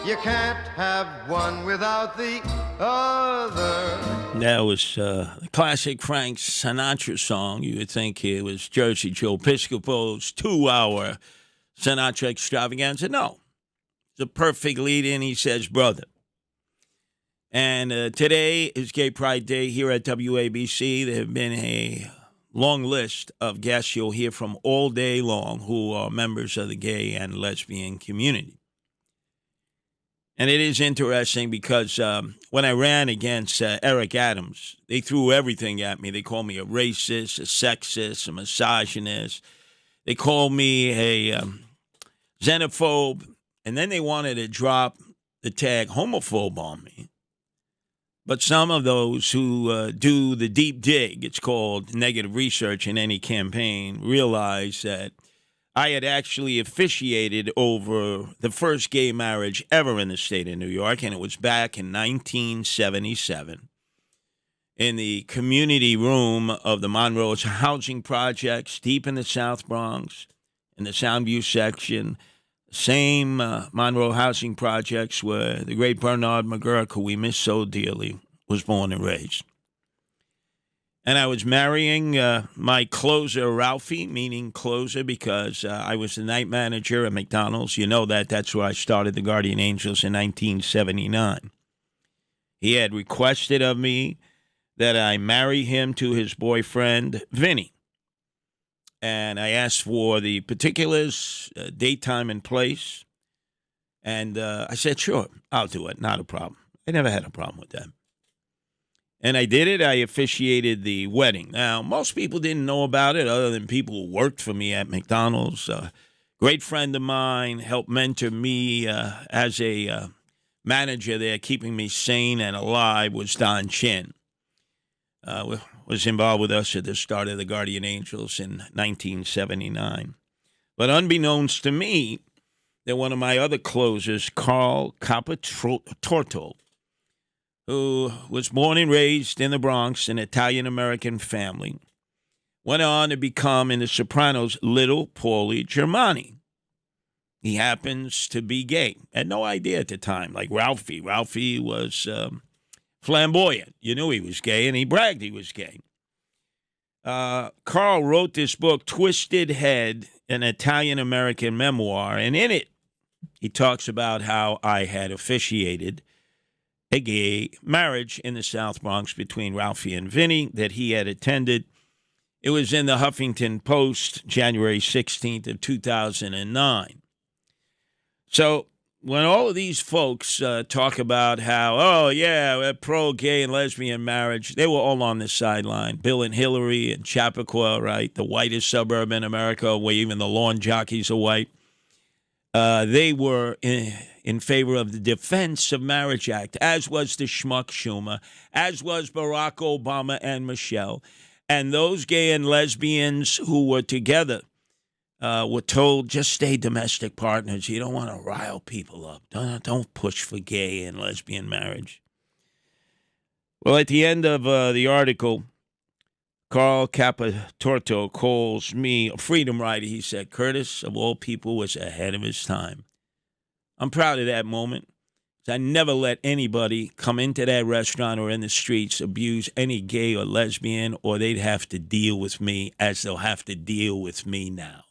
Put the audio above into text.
You can't have one without the other. That was a classic Frank Sinatra song. You would think it was Jersey Joe Piscopo's 2-hour Sinatra extravaganza. No, it's a perfect lead in. He says, brother. And today is Gay Pride Day here at WABC. There have been a long list of guests you'll hear from all day long who are members of the gay and lesbian community. And it is interesting because when I ran against Eric Adams, they threw everything at me. They called me a racist, a sexist, a misogynist. They called me a xenophobe. And then they wanted to drop the tag homophobe on me. But some of those who do the deep dig, it's called negative research in any campaign, realize that I had actually officiated over the first gay marriage ever in the state of New York, and it was back in 1977 in the community room of the Monroe's housing projects deep in the South Bronx, in the Soundview section, same Monroe housing projects where the great Bernard McGurk, who we miss so dearly, was born and raised. And I was marrying my closer, Ralphie, meaning closer because I was the night manager at McDonald's. You know that. That's where I started the Guardian Angels in 1979. He had requested of me that I marry him to his boyfriend, Vinny. And I asked for the particulars, date, time, and place. And I said, sure, I'll do it. Not a problem. I never had a problem with that. And I did it. I officiated the wedding. Now, most people didn't know about it other than people who worked for me at McDonald's. A great friend of mine helped mentor me as a manager there, keeping me sane and alive, was Don Chin. Was involved with us at the start of the Guardian Angels in 1979. But unbeknownst to me, that one of my other closers, Carl Capatorto, who was born and raised in the Bronx, an Italian-American family, went on to become, in The Sopranos, Little Paulie Germani. He happens to be gay. Had no idea at the time, like Ralphie. Ralphie was flamboyant. You knew he was gay, and he bragged he was gay. Carl wrote this book, Twisted Head, an Italian-American memoir, and in it, he talks about how I had officiated a gay marriage in the South Bronx between Ralphie and Vinny that he had attended. It was in the Huffington Post, January 16th of 2009. So when all of these folks talk about how, oh, yeah, we're pro-gay and lesbian marriage, they were all on the sideline. Bill and Hillary in Chappaqua, right, the whitest suburb in America where even the lawn jockeys are white. They were in favor of the Defense of Marriage Act, as was the schmuck Schumer, as was Barack Obama and Michelle. And those gay and lesbians who were together were told, just stay domestic partners. You don't want to rile people up. Don't push for gay and lesbian marriage. Well, at the end of the article, Carl Capatorto calls me a freedom rider. He said, Curtis, of all people, was ahead of his time. I'm proud of that moment. I never let anybody come into that restaurant or in the streets abuse any gay or lesbian, or they'd have to deal with me as they'll have to deal with me now.